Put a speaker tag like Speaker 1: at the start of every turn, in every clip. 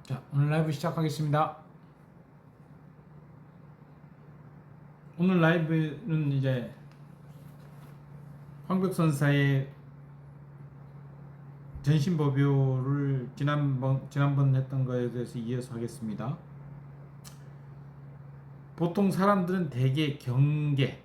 Speaker 1: 자, 오늘 라이브 시작하겠습니다. 오늘 라이브는 이제 황벽선사의 전신법요를 지난번 했던 거에 대해서 이어서 하겠습니다. 보통 사람들은 대개 경계가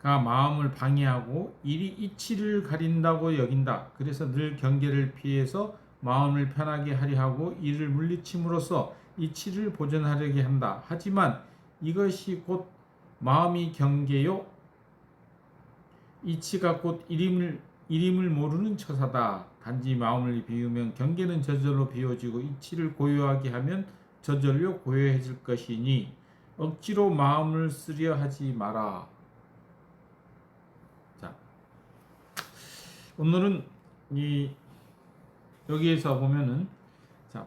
Speaker 1: 마음을 방해하고 일이 이치를 가린다고 여긴다. 그래서 늘 경계를 피해서 마음을 편하게 하려 하고 이를 물리침으로써 이치를 보존하려게 한다. 하지만 이것이 곧 마음이 경계요 이치가 곧 일임을 모르는 처사다. 단지 마음을 비우면 경계는 저절로 비워지고 이치를 고요하게 하면 저절로 고요해질 것이니 억지로 마음을 쓰려 하지 마라. 자, 오늘은 여기에서 보면은 자,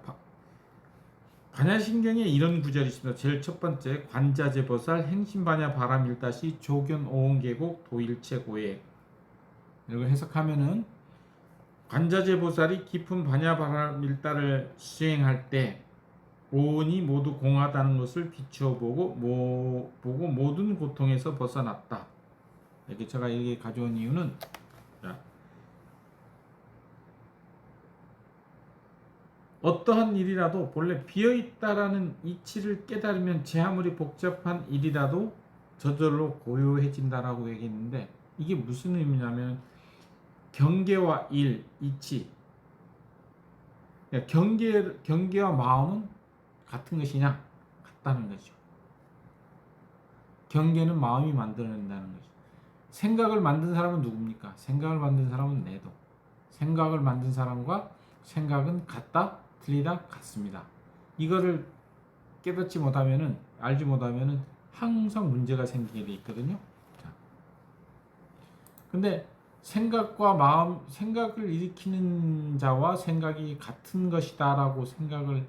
Speaker 1: 반야신경에 이런 구절이 있습니다. 제일 첫 번째, 관자재보살 행신반야 바람일다시 조견 오온계곡 도일체 고액. 이걸 해석하면은 관자재보살이 깊은 반야 바람일다를 수행할 때 오온이 모두 공하다는 것을 비추어 보고 모든 고통에서 벗어났다. 이렇게 제가 이게 가져온 이유는 어떠한 일이라도 본래 비어있다라는 이치를 깨달으면 제 아무리 복잡한 일이라도 저절로 고요해진다라고 얘기했는데 이게 무슨 의미냐면 경계와 일, 이치 경계와 마음은 같은 것이냐? 같다는 거죠. 경계는 마음이 만들어낸다는 거죠. 생각을 만든 사람은 누굽니까? 생각을 만든 사람은 내도. 생각을 만든 사람과 생각은 같다? 틀리다? 같습니다. 이거를 깨닫지 못하면은, 알지 못하면은 항상 문제가 생기게 돼 있거든요. 자. 근데 생각과 마음, 생각을 일으키는 자와 생각이 같은 것이다라고 생각을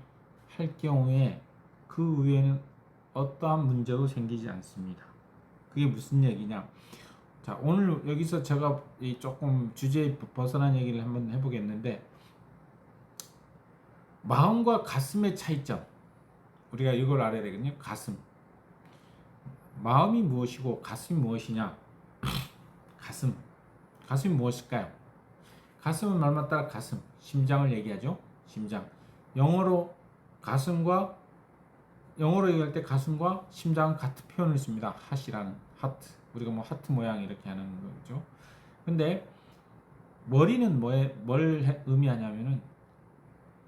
Speaker 1: 할 경우에 그 위에는 어떠한 문제도 생기지 않습니다. 그게 무슨 얘기냐? 자, 오늘 여기서 제가 조금 주제에 벗어난 얘기를 한번 해보겠는데, 마음과 가슴의 차이점. 우리가 이걸 알아야 되거든요. 가슴. 마음이 무엇이고 가슴이 무엇이냐? 가슴. 가슴이 무엇일까요? 가슴은 말만 따라 가슴, 심장을 얘기하죠. 심장. 영어로 얘기할 때 가슴과 심장은 같은 표현을 씁니다. 핫이라는 하트. 우리가 뭐 하트 모양 이렇게 하는 거죠. 근데 머리는 뭘 의미하냐면은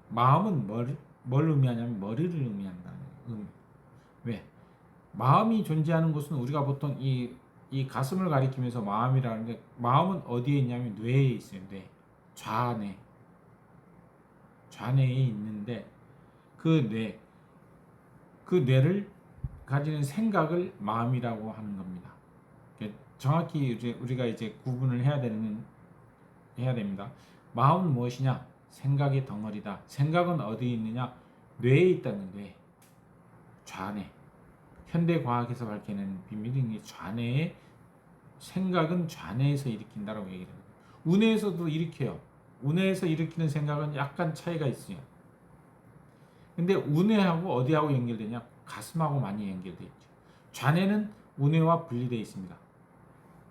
Speaker 1: 마음은 뭘 의미하냐면 머리를 의미한다는 의미. 왜? 마음이 존재하는 곳은 우리가 보통 이 가슴을 가리키면서 마음이라는 게 마음은 어디에 있냐면 뇌에 있어요. 뇌. 좌뇌에 있는데 그 뇌를 가지는 생각을 마음이라고 하는 겁니다. 정확히 우리가 이제 구분을 해야 됩니다. 마음은 무엇이냐? 생각의 덩어리다. 생각은 어디에 있느냐? 뇌에 있다는 뇌. 좌뇌. 현대과학에서 밝혀낸 비밀인 좌뇌의 생각은 좌뇌에서 일으킨다라고 얘기를 합니다. 우뇌에서도 일으켜요. 우뇌에서 일으키는 생각은 약간 차이가 있어요. 근데 우뇌하고 어디하고 연결되냐? 가슴하고 많이 연결되어 있죠. 좌뇌는 우뇌와 분리되어 있습니다.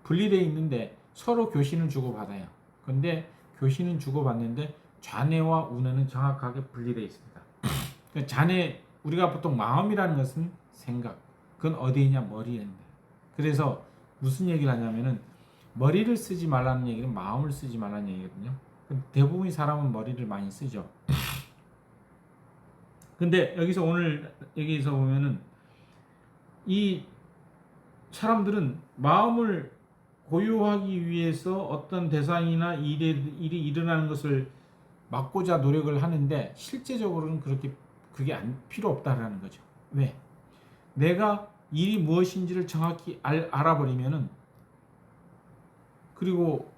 Speaker 1: 분리되어 있는데 서로 교신을 주고받아요. 근데 교신은 주고받는데 좌뇌와 우뇌는 정확하게 분리되어 있습니다. 좌뇌, 우리가 보통 마음이라는 것은 생각. 그건 어디에 있냐? 머리에 있는데. 그래서 무슨 얘기를 하냐면은 머리를 쓰지 말라는 얘기는 마음을 쓰지 말라는 얘기거든요. 대부분의 사람은 머리를 많이 쓰죠. 근데 여기서 보면은 이 사람들은 마음을 고요하기 위해서 어떤 대상이나 일이 일어나는 것을 막고자 노력을 하는데 실제적으로는 그게 필요 없다라는 거죠. 왜? 내가 일이 무엇인지를 정확히 알아버리면은 그리고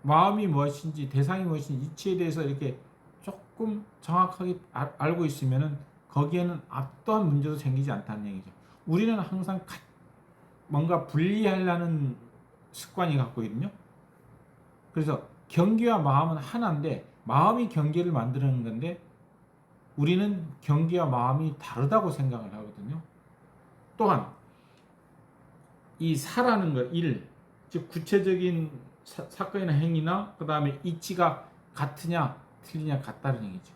Speaker 1: 마음이 무엇인지 대상이 무엇인지 이치에 대해서 이렇게 조금 정확하게 알고 있으면은 거기에는 어떠한 문제도 생기지 않다는 얘기죠. 우리는 항상 뭔가 분리하려는 습관이 갖고 있거든요. 그래서 경계와 마음은 하나인데 마음이 경계를 만드는 건데 우리는 경계와 마음이 다르다고 생각을 하거든요. 또한 이 사라는 것, 일, 즉 구체적인 사건이나 행위나 그 다음에 이치가 같으냐 틀리냐 같다는 얘기죠.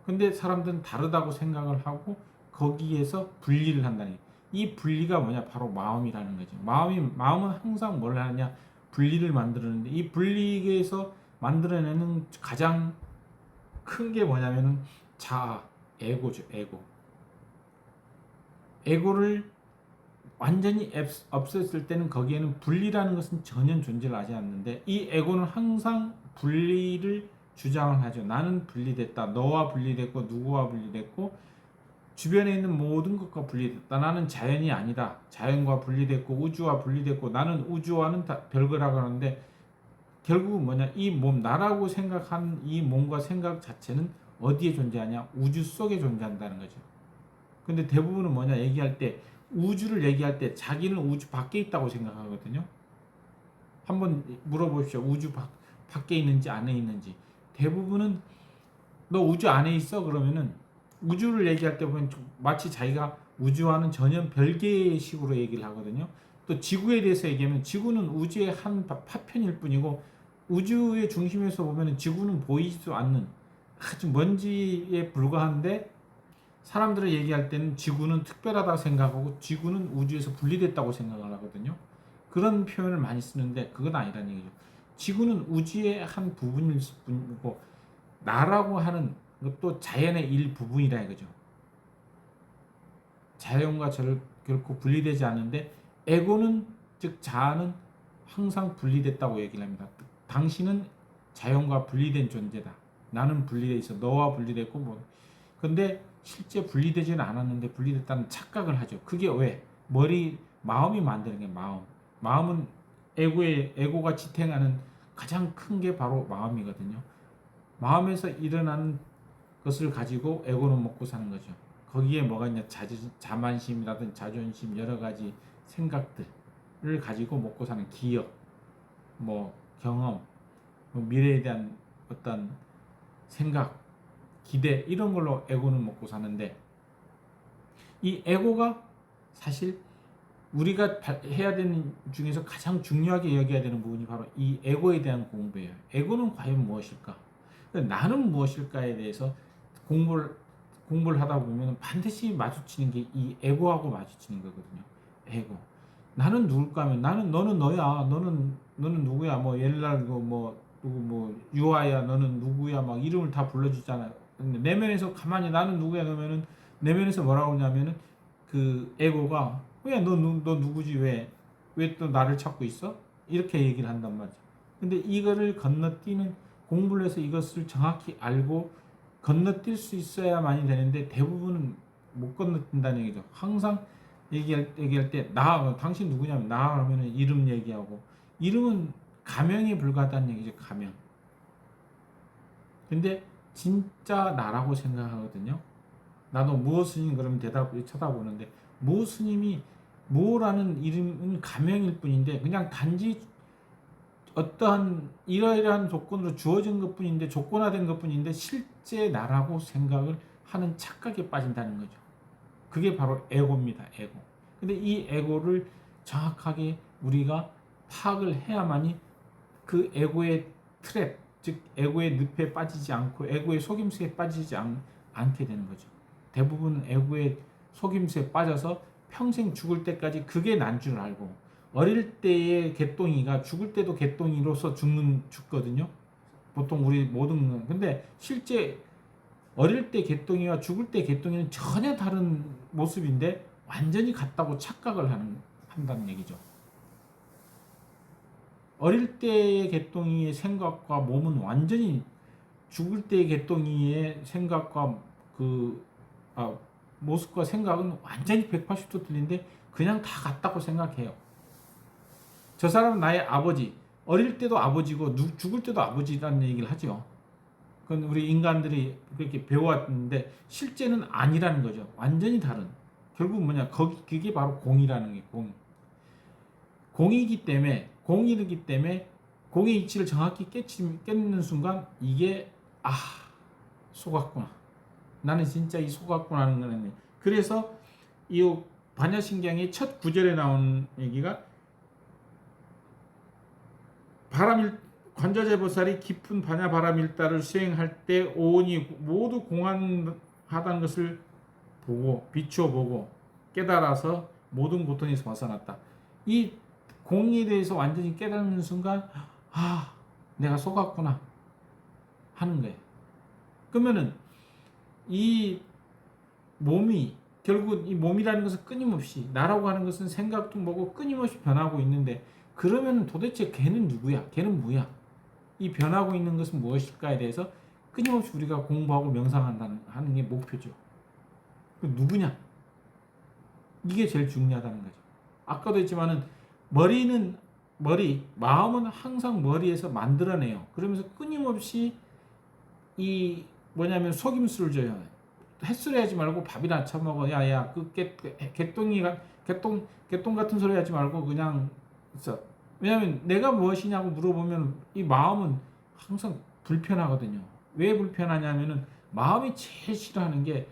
Speaker 1: 근데 사람들은 다르다고 생각을 하고 거기에서 분리를 한다는 얘기. 이 분리가 뭐냐? 바로 마음이라는 거죠. 마음은 항상 뭘 하느냐? 분리를 만들었는데 이 분리에서 만들어내는 가장 큰 게 뭐냐면은 자아, 에고죠. 에고를 완전히 없앴을 때는 거기에는 분리라는 것은 전혀 존재를 하지 않는데 이 에고는 항상 분리를 주장을 하죠. 나는 분리됐다. 너와 분리됐고 누구와 분리됐고 주변에 있는 모든 것과 분리됐다. 나는 자연이 아니다. 자연과 분리됐고 우주와 분리됐고 나는 우주와는 다 별거라고 하는데 결국은 뭐냐? 이 몸, 나라고 생각한 이 몸과 생각 자체는 어디에 존재하냐? 우주 속에 존재한다는 거죠. 근데 대부분은 뭐냐? 얘기할 때 우주를 얘기할 때 자기는 우주 밖에 있다고 생각하거든요. 한번 물어보십시오. 우주 밖에 있는지 안에 있는지. 대부분은 너 우주 안에 있어? 그러면은 우주를 얘기할 때 보면 마치 자기가 우주와는 전혀 별개의 식으로 얘기를 하거든요. 또 지구에 대해서 얘기하면 지구는 우주의 한 파편일 뿐이고 우주의 중심에서 보면 지구는 보이지도 않는 아주 먼지에 불과한데 사람들을 얘기할 때는 지구는 특별하다고 생각하고 지구는 우주에서 분리됐다고 생각을 하거든요. 그런 표현을 많이 쓰는데 그건 아니라는 얘기죠. 지구는 우주의 한 부분일 뿐이고 나라고 하는 것도 자연의 일부분이라 이거죠. 자연과 결코 분리되지 않는데 에고는 즉 자아는 항상 분리됐다고 얘기를 합니다. 당신은 자연과 분리된 존재다. 나는 분리돼 있어. 너와 분리됐고 뭐. 근데 실제 분리되지는 않았는데 분리됐다는 착각을 하죠. 그게 왜? 마음이 만드는 게 마음. 마음은 에고가 지탱하는 가장 큰 게 바로 마음이거든요. 마음에서 일어나는 것을 가지고 에고는 먹고 사는 거죠. 거기에 뭐가 있냐? 자만심이라든 자존심 여러 가지 생각들을 가지고 먹고 사는 기억, 뭐 경험, 뭐 미래에 대한 어떤 생각, 기대 이런 걸로 에고는 먹고 사는데 이 에고가 사실 우리가 해야 되는 중에서 가장 중요하게 여겨야 되는 부분이 바로 이 에고에 대한 공부예요. 에고는 과연 무엇일까? 나는 무엇일까에 대해서 공부를 하다 보면 반드시 마주치는 게 이 에고하고 마주치는 거거든요. 에고. 나는 누굴까 하면 너는 너야. 너는 누구야? 뭐 옛날 뭐 누구 뭐 유아야. 너는 누구야? 막 이름을 다 불러주잖아요. 근데 내면에서 가만히 나는 누구야 그러면은 내면에서 뭐라고 하냐면은 그 에고가 왜 너 누구지 왜 또 나를 찾고 있어? 이렇게 얘기를 한단 말이죠. 근데 이거를 건너뛰는 공부를 해서 이것을 정확히 알고 건너뛸 수 있어야만이 되는데 대부분은 못 건너뛴다는 얘기죠. 항상 얘기할 때 당신 누구냐면 나 하면은 이름 얘기하고 이름은 가명에 불과하다는 얘기죠. 가명. 근데 진짜 나라고 생각하거든요. 나도 무엇스님 그러면 대답을 쳐다보는데 무엇스님이 뭐라는 이름은 가명일 뿐인데 그냥 단지 어떠한 이러이러한 조건으로 주어진 것뿐인데 조건화된 것뿐인데 실제 나라고 생각을 하는 착각에 빠진다는 거죠. 그게 바로 에고입니다. 에고. 근데 이 에고를 정확하게 우리가 파악을 해야만이 그 에고의 트랩, 즉 에고의 늪에 빠지지 않고 에고의 속임수에 빠지지 않게 되는 거죠. 대부분 에고의 속임수에 빠져서 평생 죽을 때까지 그게 난 줄 알고 어릴 때의 개똥이가 죽을 때도 개똥이로서 죽거든요. 보통 우리 모든 근데 실제 어릴 때 개똥이와 죽을 때 개똥이는 전혀 다른 모습인데 완전히 같다고 착각을 한다는 얘기죠. 어릴 때의 개똥이의 생각과 몸은 완전히 죽을 때의 개똥이의 생각과 모습과 생각은 완전히 180도 틀린데 그냥 다 같다고 생각해요. 저 사람은 나의 아버지, 어릴 때도 아버지고 죽을 때도 아버지라는 얘기를 하죠. 그건 우리 인간들이 그렇게 배워왔는데 실제는 아니라는 거죠. 완전히 다른. 결국 뭐냐? 그게 바로 공이라는 게 공이기 때문에 공의 이치를 정확히 깨는 순간 이게 속았구나. 나는 진짜 이 속았구나 하는 거는. 그래서 이 반야신경의 첫 구절에 나온 얘기가 관자재보살이 깊은 반야 바람일다를 수행할 때 오온이 모두 공안하다는 것을 보고 비추어 보고 깨달아서 모든 고통에서 벗어났다. 이 공에 대해서 완전히 깨닫는 순간 내가 속았구나 하는 거예요. 그러면은 이 몸이 결국 이 몸이라는 것은 끊임없이 나라고 하는 것은 생각도 뭐고 끊임없이 변하고 있는데 그러면 도대체 걔는 누구야? 걔는 뭐야? 이 변하고 있는 것은 무엇일까에 대해서 끊임없이 우리가 공부하고 명상한다는 하는 게 목표죠. 그 누구냐? 이게 제일 중요하다는 거죠. 아까도 했지만은 마음은 항상 머리에서 만들어내요. 그러면서 끊임없이 이 뭐냐면 속임수를 줘요. 햇소리 하지 말고 밥이나 처먹어. 야야 그 개똥 같은 소리 하지 말고 그냥 있어. 왜냐하면 내가 무엇이냐고 물어보면 이 마음은 항상 불편하거든요. 왜 불편하냐면은 마음이 제일 싫어하는 게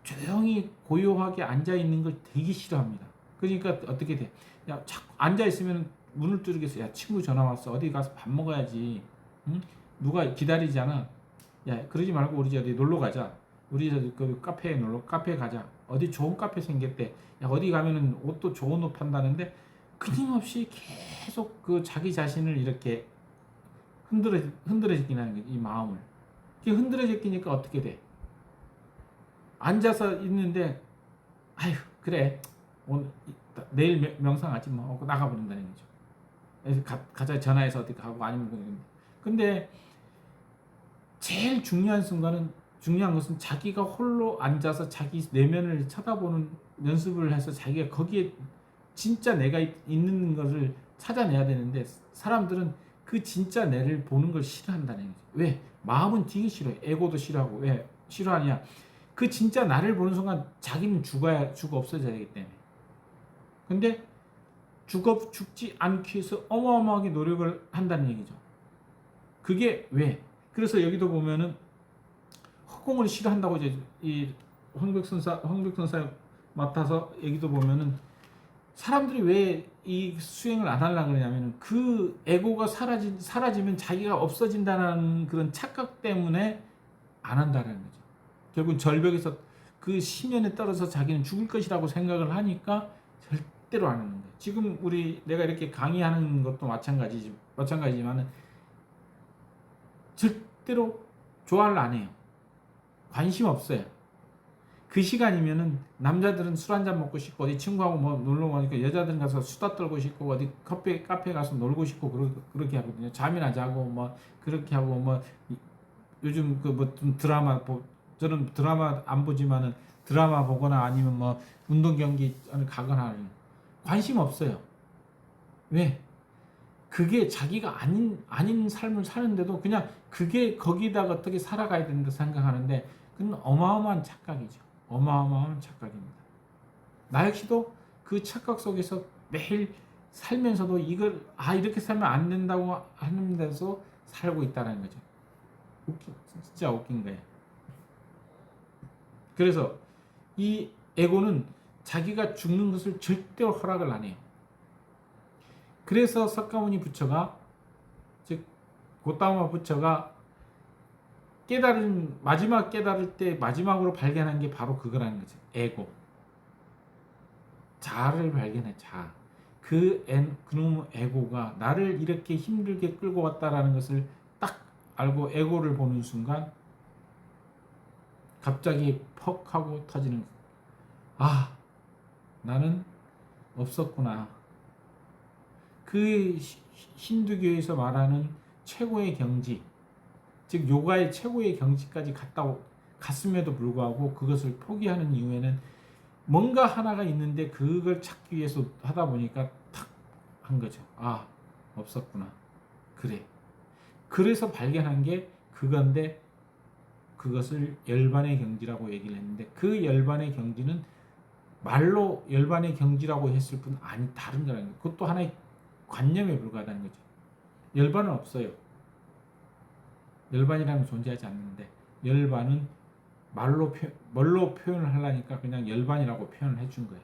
Speaker 1: 조용히 고요하게 앉아 있는 걸 되게 싫어합니다. 그러니까 어떻게 돼? 야 자꾸 앉아 있으면 문을 뚫겠어. 야 친구 전화 왔어. 어디 가서 밥 먹어야지. 응? 누가 기다리잖아. 야 그러지 말고 우리 어디 놀러 가자. 우리 그 카페에 가자. 어디 좋은 카페 생겼대. 야 어디 가면은 옷도 좋은 옷 판다는데 끊임없이 계속 그 자기 자신을 이렇게 흔들어지긴 하는 거지. 이 마음을. 이게 흔들어지니까 어떻게 돼? 앉아서 있는데 아휴 그래 오늘 내일 명상하지 뭐 하고 나가버린다는 거죠. 그래서 가자 전화해서 어디 가고 아니면 근데 제일 중요한 것은 자기가 홀로 앉아서 자기 내면을 쳐다보는 연습을 해서 자기가 거기에 진짜 내가 있는 것을 찾아내야 되는데 사람들은 그 진짜 내를 보는 걸 싫어한다는 거죠. 왜? 마음은 되게 싫어해. 에고도 싫어하고. 왜 싫어하냐? 그 진짜 나를 보는 순간 자기는 죽어 없어져야 되기 때문에. 근데 죽지 않기 위해서 어마어마하게 노력을 한다는 얘기죠. 그게 왜? 그래서 여기도 보면은 허공을 싫어한다고 이제 이 황백선사 맡아서 여기도 보면은 사람들이 왜 이 수행을 안 하려고 그러냐면 그 에고가 사라지면 자기가 없어진다는 그런 착각 때문에 안 한다는 거죠. 결국 절벽에서 그 심연에 떨어져 자기는 죽을 것이라고 생각을 하니까 절대로 안 하는 거예요. 지금 내가 이렇게 강의하는 것도 마찬가지지만은 절대로 좋아를 안 해요. 관심 없어요. 그 시간이면은 남자들은 술 한잔 먹고 싶고 어디 친구하고 뭐 놀러 가니까 여자들은 가서 수다 떨고 싶고 어디 카페 가서 놀고 싶고 그렇게 하거든요. 잠이나 자고 뭐 그렇게 하고 뭐 요즘 그 뭐 드라마 저는 드라마 안 보지만은 드라마 보거나 아니면 뭐 운동 경기 가거나 관심 없어요. 왜? 그게 자기가 아닌 삶을 사는데도 그냥 그게 거기다가 어떻게 살아가야 된다 생각하는데 그건 어마어마한 착각이죠. 어마어마한 착각입니다. 나 역시도 그 착각 속에서 매일 살면서도 이걸 이렇게 살면 안 된다고 하는 데서 살고 있다는 거죠. 진짜 웃긴 거예요. 그래서 이 에고는 자기가 죽는 것을 절대로 허락을 안 해요. 그래서 석가모니 부처가 즉 고타마 부처가 마지막 깨달을 때 마지막으로 발견한 게 바로 그거라는 거죠. 에고. 자아를 발견해. 자아. 그놈의 에고가 나를 이렇게 힘들게 끌고 왔다라는 것을 딱 알고 에고를 보는 순간 갑자기 퍽 하고 터지는 나는 없었구나. 그 힌두교에서 말하는 최고의 경지 즉 요가의 최고의 경지까지 갔음에도 불구하고 그것을 포기하는 이유에는 뭔가 하나가 있는데 그걸 찾기 위해서 하다 보니까 탁 한 거죠. 없었구나. 그래. 그래서 발견한 게 그건데 그것을 열반의 경지라고 얘기를 했는데 그 열반의 경지는 말로 열반의 경지라고 했을 뿐 다른 거라는 거예요. 그것도 하나의 관념에 불과하다는 거죠. 열반은 없어요. 열반이라는 건 존재하지 않는데 열반은 뭘로 표현을 하려니까 그냥 열반이라고 표현을 해준 거예요.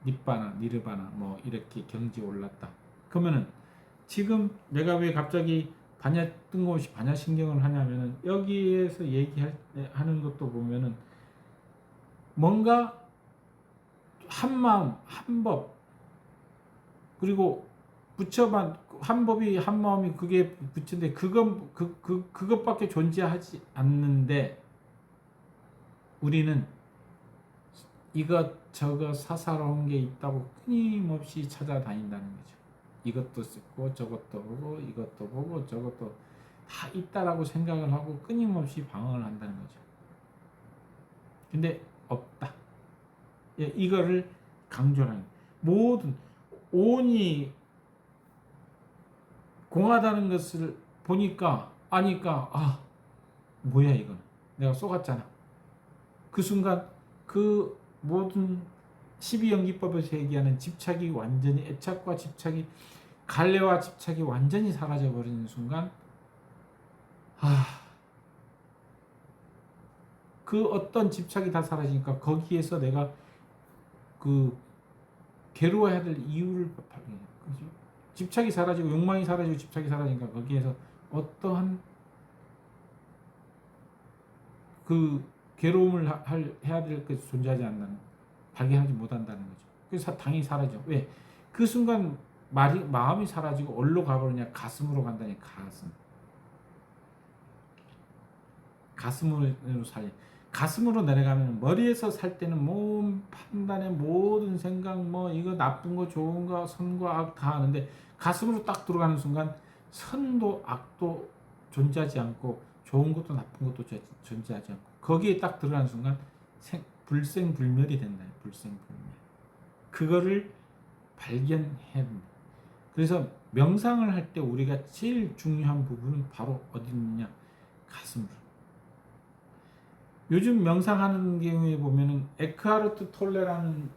Speaker 1: 닛바나 니르바나 뭐 이렇게 경지에 올랐다. 그러면은 지금 내가 왜 갑자기 뜬금없이 반야신경을 하냐면은 여기에서 얘기하는 것도 보면은 뭔가 한 마음, 한 법, 그리고 부처만 한 법이 한 마음이 그게 부처인데 그것밖에 존재하지 않는데 우리는 이것저것 사사로운 게 있다고 끊임없이 찾아다닌다는 거죠. 이것도 듣고 저것도 보고 이것도 보고 저것도 다 있다라고 생각을 하고 끊임없이 방황을 한다는 거죠. 근데 없다. 예, 이거를 강조하는 모든 온이 공하다는 것을 보니까 아니까 뭐야 이건 내가 쏘갔잖아. 그 순간 그 모든 12연기법에서 얘기하는 집착이 완전히 애착과 집착이 갈래와 집착이 완전히 사라져 버리는 순간 그 어떤 집착이 다 사라지니까 거기에서 내가 그 괴로워해야 될 이유를 발견해요. 집착이 사라지고 욕망이 사라지고 집착이 사라지니까 거기에서 어떠한 그 괴로움을 해야 될 것이 존재하지 않는 발견하지 못한다는 거죠. 그래서 당연히 사라져. 왜? 그 순간 마음이 사라지고 어디로 가버리냐? 가슴으로 간다니. 가슴으로 살려. 가슴으로 내려가면 머리에서 살 때는 몸 판단의 모든 생각 뭐 이거 나쁜 거 좋은 거 선과 악 다 하는데 가슴으로 딱 들어가는 순간 선도 악도 존재하지 않고 좋은 것도 나쁜 것도 존재하지 않고 거기에 딱 들어가는 순간 불생불멸이 된다. 불생불멸. 그거를 발견해야 됩니다. 그래서 명상을 할 때 우리가 제일 중요한 부분은 바로 어디 있느냐? 가슴으로. 요즘 명상하는 경우에 보면은 에크하르트 톨레라는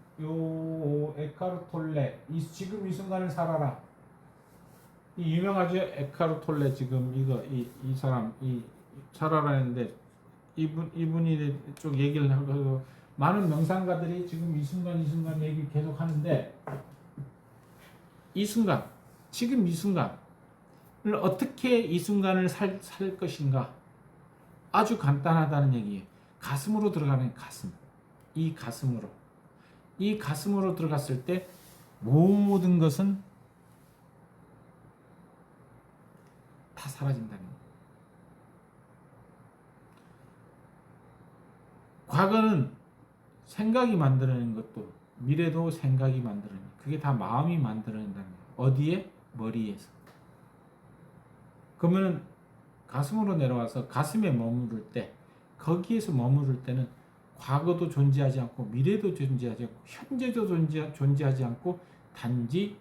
Speaker 1: 에크하르트 톨레 지금 이 순간을 살아라. 이 유명하죠? 에크하르트 톨레 지금 이 사람 살아라 했는데 이분이 쪽 얘기를 하고 많은 명상가들이 지금 이 순간 얘기 계속 하는데 이 순간 지금 이 순간을 어떻게 이 순간을 살 것인가 아주 간단하다는 얘기예요. 가슴으로 들어가는 가슴. 이 가슴으로 들어갔을 때 모든 것은 다 사라진다는 거예요. 과거는 생각이 만들어낸 것도 미래도 생각이 만들어낸 그게 다 마음이 만들어낸다는 거예요. 어디에? 머리에서. 그러면은 가슴으로 내려와서 가슴에 머무를 때 거기에서 머무를 때는 과거도 존재하지 않고 미래도 존재하지 않고 현재도 존재하지 않고 단지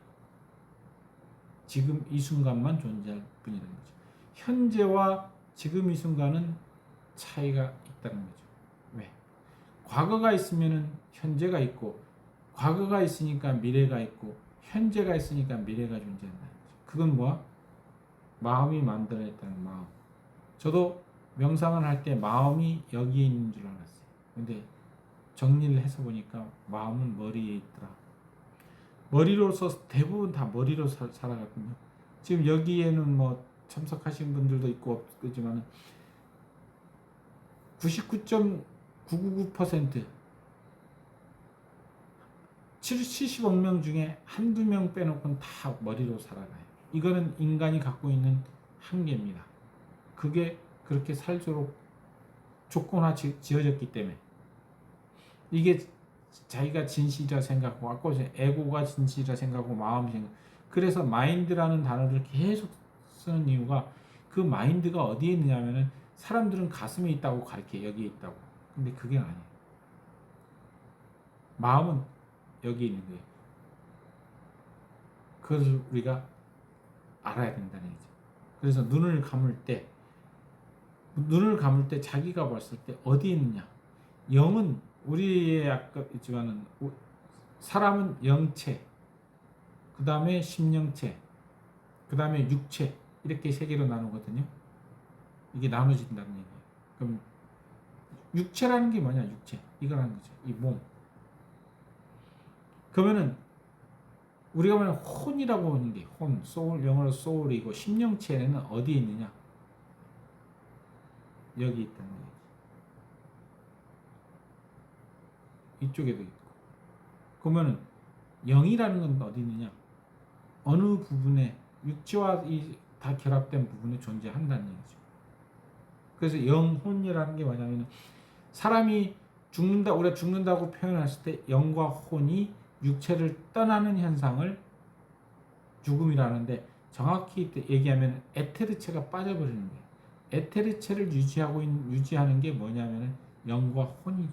Speaker 1: 지금 이 순간만 존재할 뿐이라는 거죠. 현재와 지금 이 순간은 차이가 있다는 거죠. 왜? 과거가 있으면 현재가 있고 과거가 있으니까 미래가 있고 현재가 있으니까 미래가 존재한다는 거죠. 그건 뭐야? 마음이 만들어냈다는 마음. 저도 명상을 할 때 마음이 여기에 있는 줄 알았어요. 근데 정리를 해서 보니까 마음은 머리에 있더라. 머리로서 대부분 다 머리로 살아갔거든요. 지금 여기에는 뭐 참석하신 분들도 있고 없지만 99.999% 70억 명 중에 한두 명 빼놓고는 다 머리로 살아가요. 이거는 인간이 갖고 있는 한계입니다. 그게 그렇게 살도록 조건화 지어졌기 때문에 이게 자기가 진실이라 생각하고 아까 에고가 진실이라 생각하고 마음이 생각. 그래서 마인드라는 단어를 계속 쓰는 이유가 그 마인드가 어디에 있느냐면은 사람들은 가슴에 있다고 가르쳐 여기에 있다고. 근데 그게 아니에요. 마음은 여기에 있는 거예요. 그것을 우리가 알아야 된다는 거죠. 그래서 눈을 감을 때 자기가 봤을 때 어디에 있느냐? 영은 우리의 아까 있지만은 사람은 영체, 그 다음에 심령체, 그 다음에 육체, 이렇게 세 개로 나누거든요. 이게 나눠진다는 얘기예요. 그럼 육체라는 게 뭐냐? 육체, 이거라는 거죠. 이 몸. 그러면은 우리가 말하는 혼이라고 하는 게 혼, 소울, 영어로 소울이고, 심령체는 어디에 있느냐? 여기 있다는 거예요. 이쪽에도 있고. 그러면은 영이라는 건 어디 있느냐? 어느 부분에, 육체와 이 다 결합된 부분에 존재한다는 얘기죠. 그래서 영혼이라는 게 뭐냐면, 사람이 죽는다, 우리가 죽는다고 표현했을 때 영과 혼이 육체를 떠나는 현상을 죽음이라는데, 정확히 얘기하면 에테르체가 빠져버리는 거예요. 에테르체를 유지하는 게 뭐냐면 영과 혼이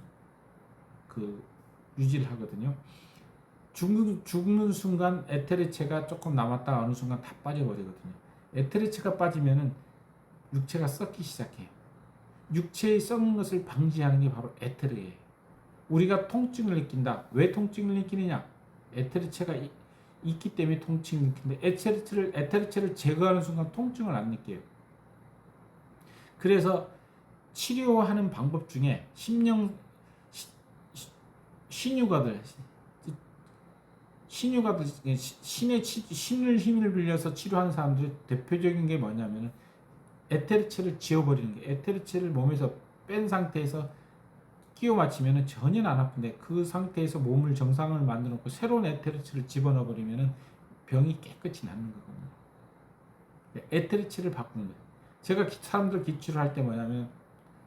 Speaker 1: 유지를 하거든요. 죽는 순간 에테르체가 조금 남았다가 어느 순간 다 빠져버리거든요. 에테르체가 빠지면은 육체가 썩기 시작해요. 육체의 썩는 것을 방지하는 게 바로 에테르예요. 우리가 통증을 느낀다. 왜 통증을 느끼느냐? 에테르체가 있기 때문에 통증을 느끼는데, 에테르체를 제거하는 순간 통증을 안 느껴요. 그래서 치료하는 방법 중에 신유가들 신을 힘을 빌려서 치료하는 사람들의 대표적인 게 뭐냐면 에테르체를 지워버리는 게, 에테르체를 몸에서 뺀 상태에서 끼워 맞추면 전혀 안 아픈데, 그 상태에서 몸을 정상을 만들어 놓고 새로운 에테르체를 집어넣어 버리면 병이 깨끗이 낫는 거거든요. 에테르체를 바꾸는 거예요. 제가 사람들 기치를 할 때 뭐냐면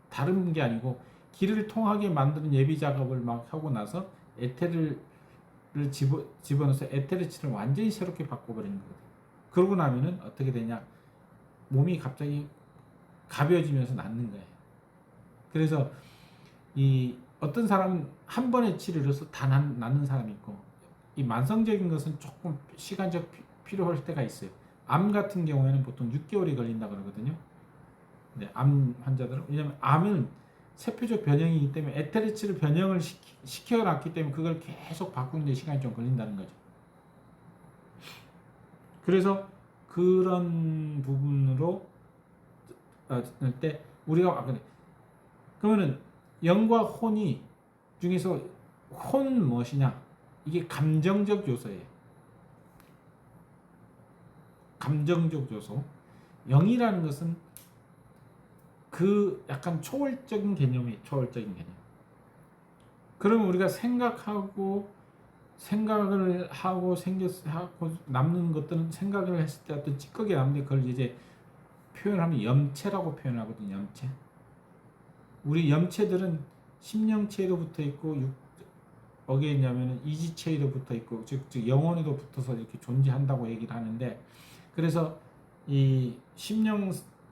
Speaker 1: 다른 게 아니고, 기를 통하게 만드는 예비 작업을 막 하고 나서 에테르를 집어넣어서 에테르체를 완전히 새롭게 바꿔버리는 거거든요. 그러고 나면은 어떻게 되냐? 몸이 갑자기 가벼워지면서 낫는 거예요. 그래서 이 어떤 사람은 한 번의 치료로서 다 낫는 사람이 있고, 이 만성적인 것은 조금 시간적 필요할 때가 있어요. 암 같은 경우에는 보통 6개월이 걸린다 그러거든요. 네, 암 환자들은. 왜냐하면 암은 세포적 변형이기 때문에 에테르체를 변형을 시켜놨기 때문에 그걸 계속 바꾸는 데 시간이 좀 걸린다는 거죠. 그래서 그런 부분으로 때 우리가 그러면은 영과 혼이 중에서 혼은 무엇이냐? 이게 감정적 요소예요. 감정적 요소. 영이라는 것은 그 약간 초월적인 개념이에요. 초월적인 개념. 그러면 우리가 생각을 하고 남는 것들은, 생각을 했을 때 어떤 찌꺼기 남는데 그걸 이제 표현하면 염체라고 표현하거든요. 염체. 우리 염체들은 심령체에도 붙어 있고, 어디에 있냐면 이지체에도 붙어 있고, 즉 영혼에도 붙어서 이렇게 존재한다고 얘기를 하는데, 그래서 이 심령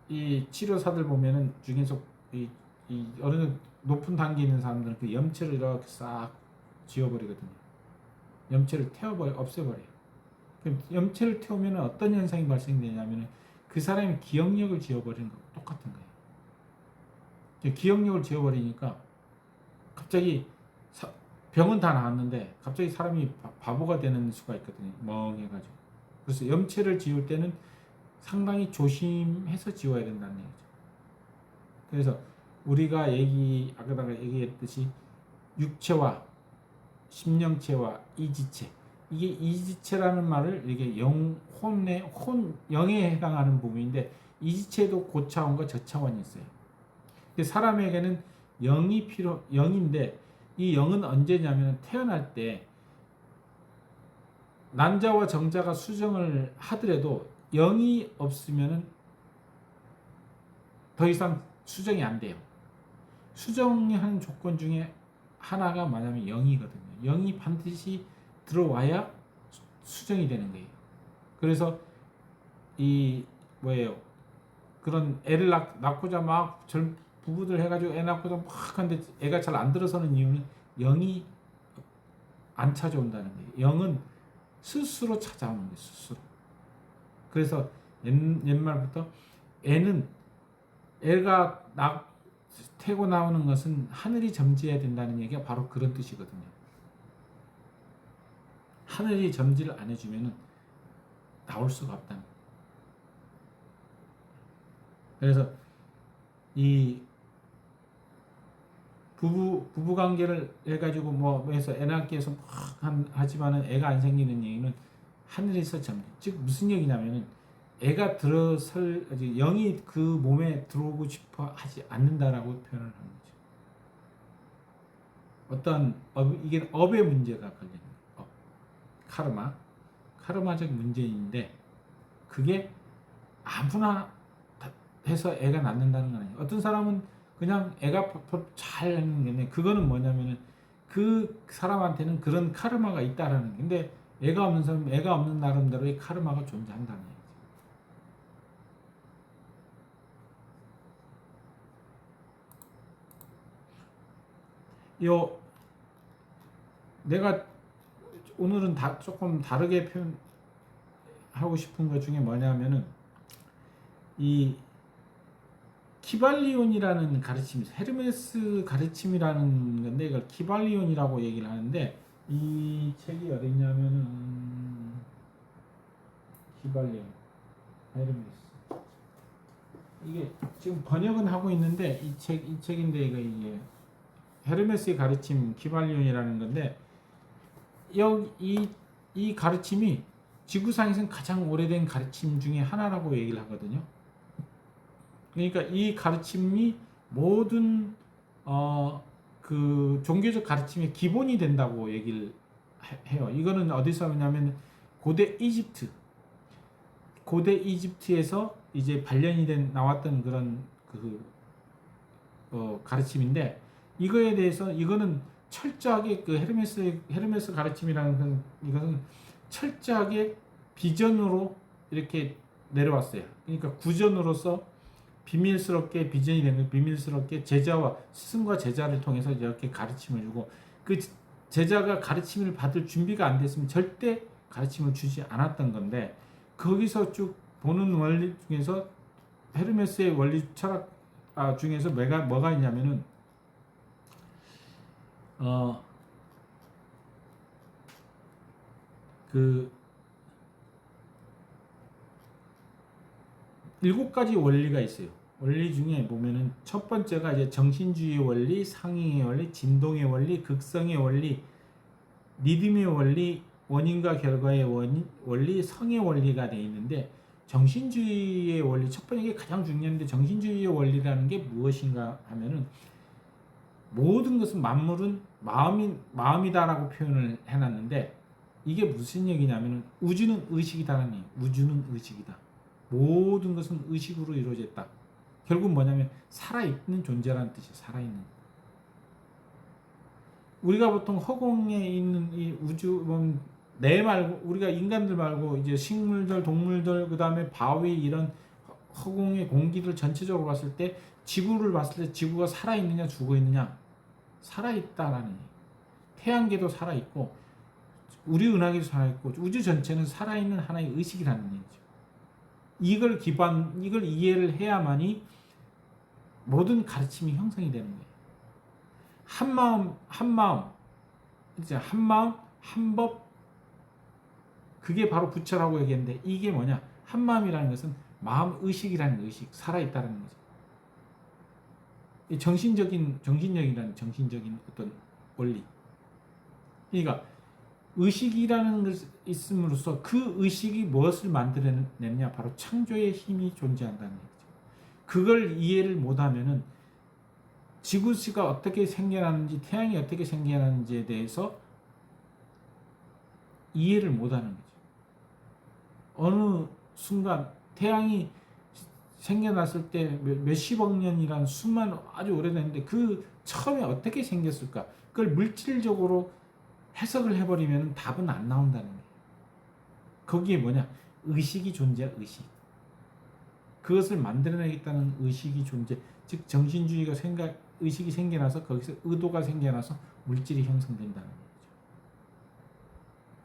Speaker 1: 이 치료사들 보면은 중에서 이 어느 높은 단계에 있는 사람들은 그 염체를 이렇게 싹 지워버리거든요. 염체를 없애버려요. 그럼 염체를 태우면 어떤 현상이 발생되냐면 그 사람의 기억력을 지워버리는 거고 똑같은 거예요. 기억력을 지워버리니까 갑자기 병은 다 나았는데 갑자기 사람이 바보가 되는 수가 있거든요. 멍해가지고. 그래서 염체를 지울 때는 상당히 조심해서 지워야 된다는 얘기죠. 그래서 우리가 아까 얘기했듯이 육체와 심령체와 이지체, 이게 이지체라는 말을 이게 영에 해당하는 부분인데, 이지체도 고차원과 저차원이 있어요. 사람에게는 영인데, 이 영은 언제냐면 태어날 때 난자와 정자가 수정을 하더라도 영이 없으면 더 이상 수정이 안 돼요. 수정이 하는 조건 중에 하나가 뭐냐면 영이거든요. 영이 반드시 들어와야 수정이 되는 거예요. 그래서 그런 애를 낳고자 막 부부들 해가지고 애 낳고자 막 하는데 애가 잘 안 들어서는 이유는 영이 안 찾아온다는 거예요. 영은 스스로 찾아오는 거예요. 스스로. 그래서 옛말부터 애가 태고 나오는 것은 하늘이 점지해야 된다는 얘기가 바로 그런 뜻이거든요. 하늘이 점지를 안 해주면은 나올 수가 없다는 거예요. 그래서 이 부부 관계를 해가지고 뭐 해서 애 낳기 위해서 막 하지만은 애가 안 생기는 얘기는 하늘에서 점. 즉 무슨 얘기냐면은 애가 들어설 영이 그 몸에 들어오고 싶어 하지 않는다라고 표현을 하는 거죠. 어떤 이게 업의 문제가 걸리는 거예요. 카르마적 문제인데 그게 아무나 해서 애가 낳는다는 건 아니에요. 어떤 사람은 그냥 애가 잘 하는 게 그거는 뭐냐면은 그 사람한테는 그런 카르마가 있다라는 게. 근데 애가 없는 사람은 애가 없는 나름대로의 카르마가 존재한다는 얘기죠. 요 내가 오늘은 조금 다르게 표현하고 싶은 것 중에 뭐냐면은 이 키발리온이라는 가르침이 헤르메스 가르침이라는 건데 이걸 키발리온이라고 얘기를 하는데 이 책이 어디 있냐면은 키발리온 헤르메스 이게 지금 번역은 하고 있는데 이 책인데 이게 헤르메스의 가르침 키발리온이라는 건데 이 가르침이 지구상에서는 가장 오래된 가르침 중에 하나라고 얘기를 하거든요. 그러니까 이 가르침이 모든 그 종교적 가르침의 기본이 된다고 얘기를 해요. 이거는 어디서 하냐면 고대 이집트에서 이제 발견이 나왔던 그런 가르침인데 이거에 대해서 이거는 철저하게 그 헤르메스 가르침이라는 이것은 철저하게 비전으로 이렇게 내려왔어요. 그러니까 구전으로서 비밀스럽게 비전이 되는 비밀스럽게 스승과 제자를 통해서 이렇게 가르침을 주고 그 제자가 가르침을 받을 준비가 안 됐으면 절대 가르침을 주지 않았던 건데 거기서 쭉 보는 원리 중에서 헤르메스의 원리 철학 중에서 뭐가 있냐면은 그 7가지 원리가 있어요. 원리 중에 보면은 첫 번째가 이제 정신주의 원리, 상행의 원리, 진동의 원리, 극성의 원리, 리듬의 원리, 원인과 결과의 원리, 성의 원리가 되어 있는데 정신주의의 원리 첫 번째 게 가장 중요한데 정신주의의 원리라는 게 무엇인가 하면은 모든 것은 만물은 마음이다라고 표현을 해놨는데 이게 무슨 얘기냐면은 우주는 의식이다라는 얘기. 우주는 의식이다. 모든 것은 의식으로 이루어졌다. 결국 뭐냐면 살아있는 존재라는 뜻이에요. 살아있는. 우리가 보통 허공에 있는 이 우주 내 말고 우리가 인간들 말고 이제 식물들, 동물들 그다음에 바위 이런 허공의 공기를 전체적으로 봤을 때 지구를 봤을 때 지구가 살아있느냐 죽어있느냐 살아있다라는 얘기. 태양계도 살아있고 우리 은하계도 살아있고 우주 전체는 살아있는 하나의 의식이라는 얘기죠. 이걸 이해를 해야만이 모든 가르침이 형성이 되는 거예요. 한마음, 이제 한마음, 한법, 그게 바로 부처라고 얘기했는데 이게 뭐냐? 한마음이라는 것은 마음 의식이라는 의식, 살아있다는 거죠. 정신적인 어떤 원리. 그러니까 의식이라는 것이 있음으로써 그 의식이 무엇을 만들어내느냐? 바로 창조의 힘이 존재한다는 거죠. 그걸 이해를 못하면은 지구가 어떻게 생겨나는지 태양이 어떻게 생겨나는지에 대해서 이해를 못하는 거죠. 어느 순간 태양이 생겨났을 때 몇십억 년이란 수만 아주 오래됐는데 그 처음에 어떻게 생겼을까? 그걸 물질적으로 해석을 해버리면 답은 안 나온다는 거예요. 거기에 뭐냐? 의식이 존재야, 의식. 그것을 만들어내겠다는 의식이 존재. 즉 정신주의가 의식이 생겨나서 거기서 의도가 생겨나서 물질이 형성된다는 거죠.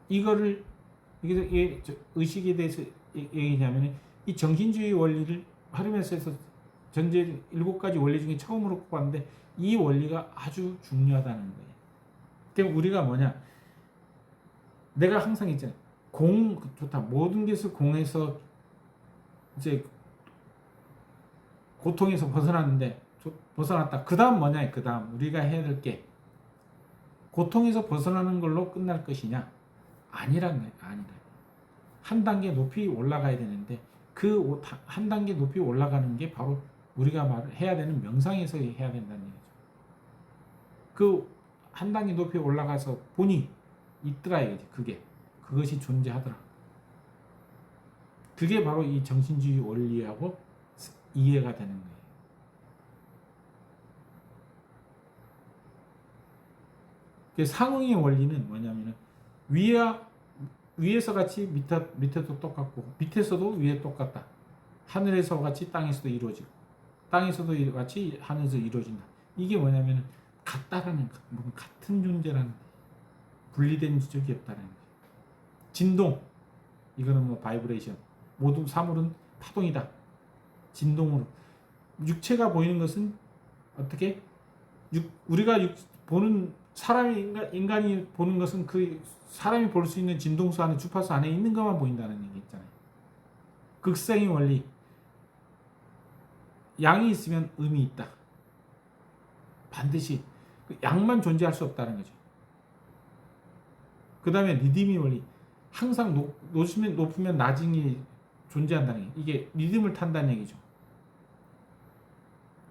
Speaker 1: 이거를 이게 의식에 대해서 얘기하면 이 정신주의 원리를 헤르메스에서 전제 7가지 원리 중에 처음으로 꼽았는데 이 원리가 아주 중요하다는 거예요. 그럼 우리가 뭐냐? 내가 항상 있잖아요. 공 좋다. 모든 것을 공에서 이제 고통에서 벗어났는데 벗어났다. 그 다음 뭐냐? 그 다음 우리가 해야 될 게 고통에서 벗어나는 걸로 끝날 것이냐? 아니란 거예요. 아니라 한 단계 높이 올라가야 되는데 그 한 단계 높이 올라가는 게 바로 우리가 해야 되는 명상에서 해야 된다는 얘기죠. 그 한 단계 높이 올라가서 보니 있더라 이거지. 그것이 존재하더라. 그게 바로 이 정신주의 원리하고 이해가 되는 거예요. 그 상응의 원리는 뭐냐면은 위에서 같이 밑에도 똑같고 밑에서도 위에 똑같다. 하늘에서 같이 땅에서도 이루어지고 땅에서도 같이 하늘에서 이루어진다. 이게 뭐냐면은 같다라는 같은 존재라는 분리된 적이 없다는 거예요. 진동 이거는 뭐 바이브레이션 모든 사물은 파동이다. 진동으로 육체가 보이는 것은 어떻게 우리가 보는 인간이 보는 것은 그 사람이 볼 수 있는 진동수 안에 주파수 안에 있는 것만 보인다는 얘기 있잖아요. 극성의 원리 양이 있으면 음이 있다. 반드시 양만 존재할 수 없다는 거죠. 그 다음에 리듬의 원리 항상 높으면 낮음이 존재한다는 게 이게 리듬을 탄다는 얘기죠.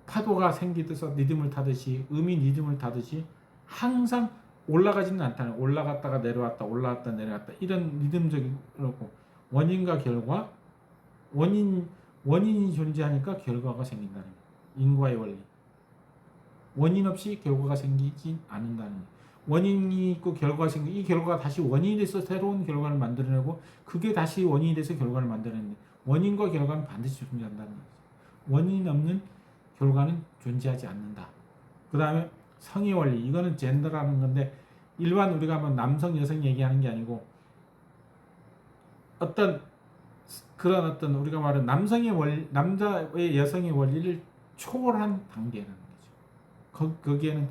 Speaker 1: 파도가 생기듯이 리듬을 타듯이 음이 리듬을 타듯이 항상 올라가지는 않다는 올라갔다가 내려왔다 올라갔다 내려왔다 이런 리듬적인 거고 원인과 결과 원인이 존재하니까 결과가 생긴다는 거예요. 인과의 원리 원인 없이 결과가 생기지 않는다는 거예요. 원인이 있고 결과가 생기고 이 결과가 다시 원인이 돼서 새로운 결과를 만들어내고 그게 다시 원인이 돼서 결과를 만들어내는데 원인과 결과는 반드시 존재한다는 거죠. 원인 없는 결과는 존재하지 않는다. 그 다음에 성의 원리 이거는 젠더라는 건데 일반 우리가 뭐 남성 여성 얘기하는 게 아니고 그런 어떤 우리가 말하는 남자의 여성의 원리를 초월한 단계라는 거죠. 거기에는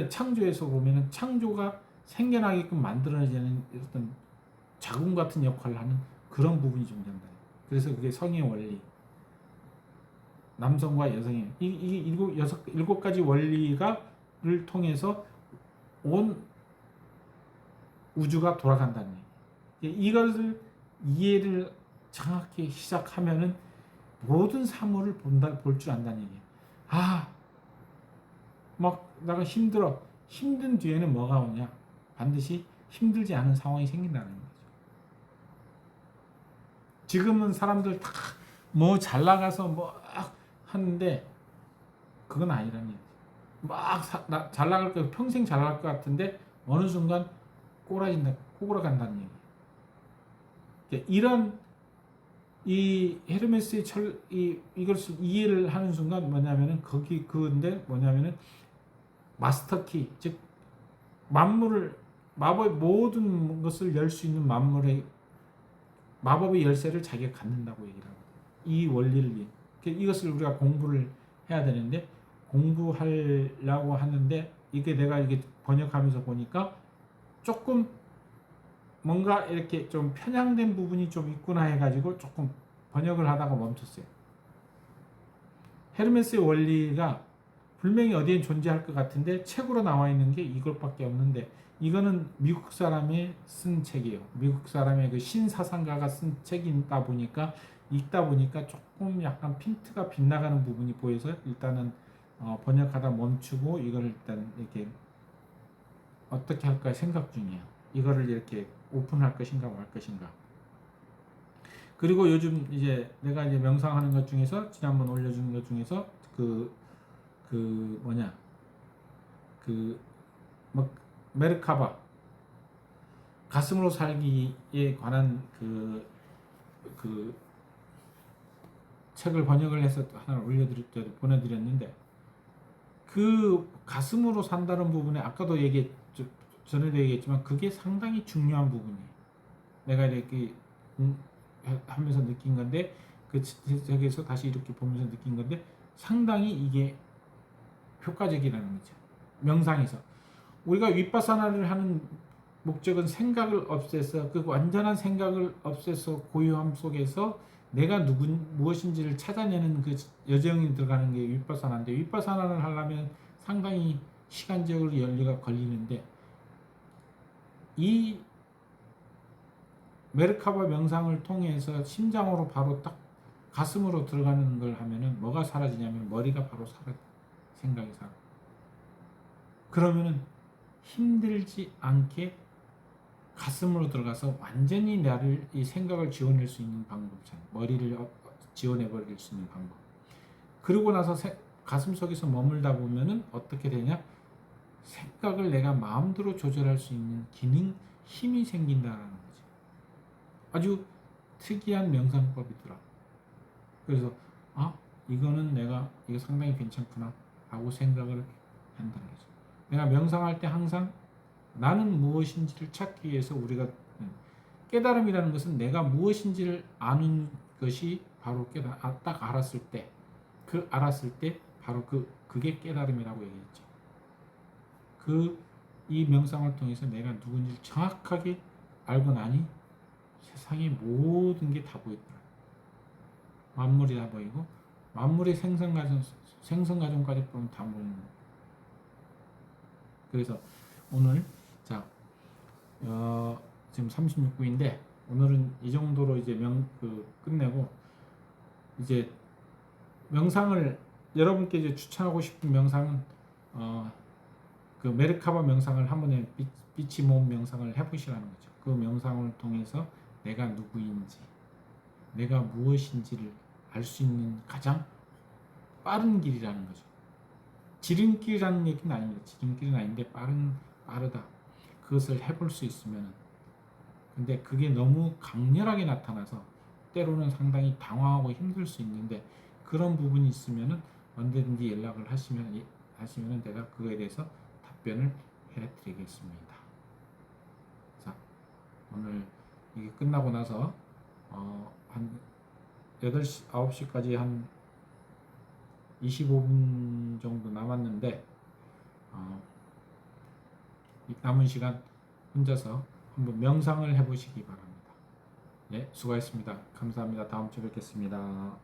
Speaker 1: 창조에서 보면은 창조가 생겨나게끔 만들어내는 어떤 자궁 같은 역할을 하는 그런 부분이 존재한다. 그래서 그게 성의 원리. 남성과 여성의 이 일곱 가지 원리가를 통해서 온 우주가 돌아간다는 얘기. 이것을 이해를 정확히 시작하면은 모든 사물을 볼 줄 안다는 얘기예요. 막 내가 힘든 뒤에는 뭐가 오냐? 반드시 힘들지 않은 상황이 생긴다는 거죠. 지금은 사람들 다 뭐 잘 나가서 뭐 하는데 그건 아니라는 얘기죠. 잘 나갈 거 평생 잘 나갈 것 같은데 어느 순간 꼬라간다는 얘기예요. 이런 이 헤르메스의 이것을 이해를 하는 순간 그건데 뭐냐면은 마스터키 즉 마법의 모든 것을 열 수 있는 마법의 열쇠를 자기가 갖는다고 얘기를 하거든요. 이 원리를 위해 이것을 우리가 공부를 해야 되는데 공부하려고 하는데 내가 번역하면서 보니까 조금 뭔가 이렇게 좀 편향된 부분이 좀 있구나 해가지고 조금 번역을 하다가 멈췄어요. 헤르메스의 원리가 분명히 어디에 존재할 것 같은데 책으로 나와 있는 게 이것밖에 없는데 이거는 미국 사람이 쓴 책이에요. 미국 사람의 그 신사상가가 쓴 책이다 보니까 읽다 보니까 조금 약간 핀트가 빗나가는 부분이 보여서 일단은 번역하다 멈추고 이걸 일단 이렇게 어떻게 할까 생각 중이에요. 이거를 이렇게 오픈할 것인가 말 것인가. 그리고 요즘 내가 명상하는 것 중에서 지난번 올려준 것 중에서 메르카바 가슴으로 살기에 관한 그 책을 번역을 해서 하나 보내드렸는데 그 가슴으로 산다는 부분에 아까도 전에도 얘기했지만 그게 상당히 중요한 부분이에요. 내가 이렇게 하면서 느낀 건데 그 책에서 다시 이렇게 보면서 느낀 건데 상당히 이게 효과적이라는 거죠. 명상에서 우리가 윗바사나를 하는 목적은 생각을 없애서 그 완전한 생각을 없애서 고요함 속에서 내가 무엇인지를 찾아내는 그 여정이 들어가는 게 윗바사나인데, 윗바사나를 하려면 상당히 시간적으로 연리가 걸리는데, 이 메르카바 명상을 통해서 심장으로 바로 딱 가슴으로 들어가는 걸 하면은 뭐가 사라지냐면 머리가 바로 사라져. 생각이 사라져. 그러면은 힘들지 않게 가슴으로 들어가서 완전히 나를 이 생각을 지워낼 수 있는 방법이잖아요. 머리를 지워내 버릴 수 있는 방법. 그러고 나서 가슴 속에서 머물다 보면은 어떻게 되냐? 생각을 내가 마음대로 조절할 수 있는 기능, 힘이 생긴다는 거지. 아주 특이한 명상법이더라. 그래서 이거는 내가 이거 상당히 괜찮구나 하고 생각을 한다는 거죠. 내가 명상할 때 항상 나는 무엇인지를 찾기 위해서 우리가 깨달음이라는 것은 내가 무엇인지를 아는 것이 바로 딱 알았을 때, 그 알았을 때 바로 그게 깨달음이라고 얘기했죠. 이 명상을 통해서 내가 누군지를 정확하게 알고 나니 세상의 모든 게 다 보이더라. 만물이 다 보이고 만물의 생성과정까지 보면 다 보이는 거예요. 그래서 오늘 지금 36분인데 오늘은 이 정도로 이제 끝내고, 이제 명상을 여러분께 이제 추천하고 싶은 명상은 그 메르카바 명상을 한 번에 빛이 모음 명상을 해보시라는 거죠. 그 명상을 통해서 내가 누구인지, 내가 무엇인지를 알 수 있는 가장 빠른 길이라는 거죠. 지름길이라는 얘기는 아닙니다. 지름길은 아닌데 빠르다. 그것을 해볼 수 있으면, 근데 그게 너무 강렬하게 나타나서 때로는 상당히 당황하고 힘들 수 있는데, 그런 부분이 있으면은 언제든지 연락을 하시면은 내가 그거에 대해서 답변을 해드리겠습니다. 자, 오늘 이게 끝나고 나서 한 8시, 9시까지 한 25분 정도 남았는데, 이 남은 시간 혼자서 한번 명상을 해보시기 바랍니다. 네, 수고하셨습니다. 감사합니다. 다음 주에 뵙겠습니다.